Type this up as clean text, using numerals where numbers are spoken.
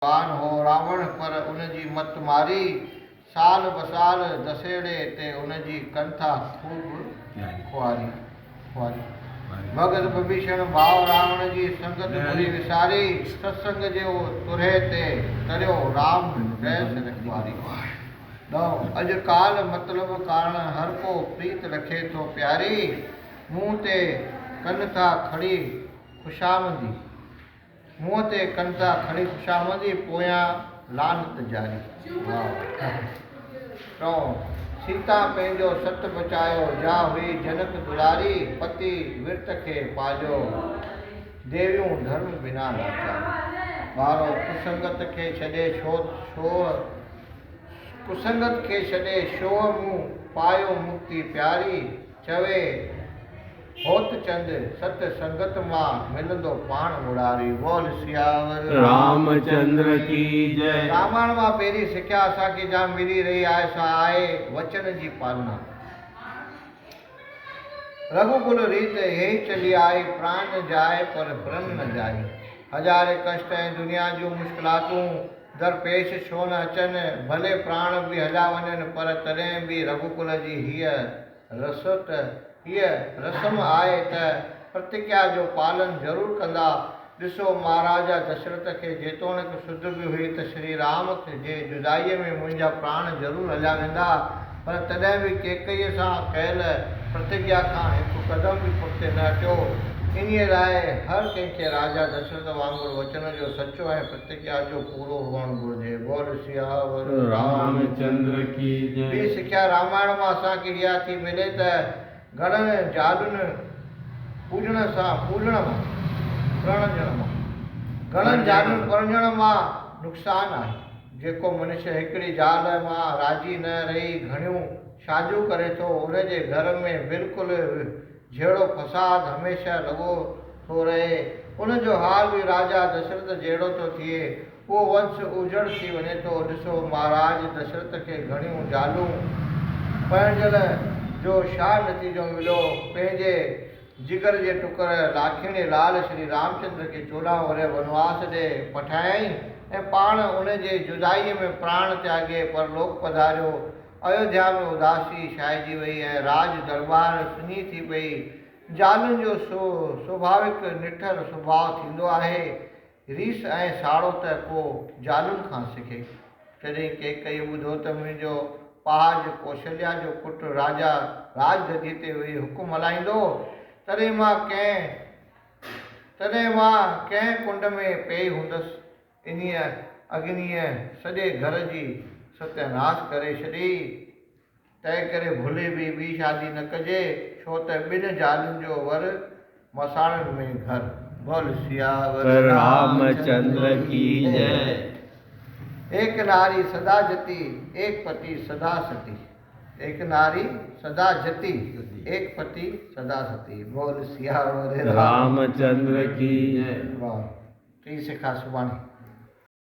पान हो रावण पर उनजी मत मारी। साल बसाल दसेड़े ते उनजी कंथा खूब खुआरी खुआरी। भगत विभीषण भाव रावण जी संगत बुरी विसारी। सत्संग जो तुरे ते तरियो राम कैस रखवारी। अज काल मतलब कारण हर को प्रीत रखे तो प्यारी। मुंह ते कंथा खड़ी खुशामदी। मुंह ते कंथा खड़ी खुशामदी पोया लानत जारी। वाह। सीता पंहिंजो सत बचायो जा हुई जनक दुलारी। पति विरत खे पालियो देवियूं धर्म बिना लाचारी। वारो कुसंगत खे छॾे कुसंगत खे छॾे शोह मूं पायो मुक्ति प्यारी। चवे होत चंद सत संगत मां मिलंदो पाण मुरारी। बोल सियावर रामचंद्र की जय। रामायण मां पहिरीं सिख्या असांखे जाम मिली रही आहे सा आहे वचन जी पालना। रघुकुल रीत यही चली आई प्राण न जाए पर प्रण न जाए। हजारे कष्ट ऐं दुनिया जूं मुश्किलातूं दरपेश छो न अचनि। भले प्राण बि हलिया वञनि पर तॾहिं बि रघुकुल जी हीअ रस्म आहे त प्रतिज्ञा जो पालन ज़रूरु कंदा। ॾिसो महाराजा दशरथ खे जेतोणीकि सुध बि हुई त श्री राम जे जुदाईअ में मुंहिंजा प्राण ज़रूरु हलिया वेंदा पर तॾहिं बि कैकईअ सां कयल प्रतिज्ञा खां हिकु कदम बि पुठिते न हटियो। इन्हीअ लाइ हर कंहिंखे राजा दशरथ वांगुरु वचन जो सचो ऐं प्रतिज्ञा जो पूरो हुअणु घुरिजे। बोल सियावर रामचंद्र की जय। ॿी सिख्या रामायण मां असांखे इहा थी मिले त घणनि जालुनि घणनि जालुनि परणजण मां नुक़सानु आहे। जेको मनुष्य हिकिड़ी ज़ाल मां राज़ी न रही घणियूं शादियूं करे थो उनजे घर में बिल्कुलु जहिड़ो फसाद हमेशह लॻो थो रहे। उनजो हाल बि राजा दशरथ जहिड़ो थो थिए। उहो वंश उजड़ थी वञे थो। ॾिसो महाराज दशरथ खे घणियूं जालूं परणजल जो छा नतीजो मिलियो। पंहिंजे जिगर जे टुकर लाखीणे लाल श्री रामचंद्र खे 14 वरह वनवास ॾे पठायईं ऐं पाण उनजे जुदाईअ में प्राण त्यागे परलोक पधारियो। अयोध्या में उदासी छाइजी वई ऐं राज दरबार सुनी थी पई। जालुनि जो स्वाभाविक निठर स्वभाव थींदो आहे। रीस ऐं साड़ो त को जालुनि खां सिखे। जॾहिं कैकई ॿुधो त मुंहिंजो पहाज कौशल्या जो पुटु राजा राजगद्दीअ ते वेही हुकुम हलाईंदो तॾहिं मां कंहिं कुंड में पई हूंदसि। इन्हीअ अग्नीअ सॼे घर जी सत्यानाश करे छॾी। तंहिं करे भुले बि ॿी शादी न कजे छो त ॿिनि जालुनि जो वर मसाणनि में घर। बोल सियावर रामचंद्र की जय। एक नारी सदा जती एक पति सदा सती। एक नारी सदा जती एक पति सदा सती। बोल सियावर रामचंद्र की जय। वाह। टी सिखा सुभाणे।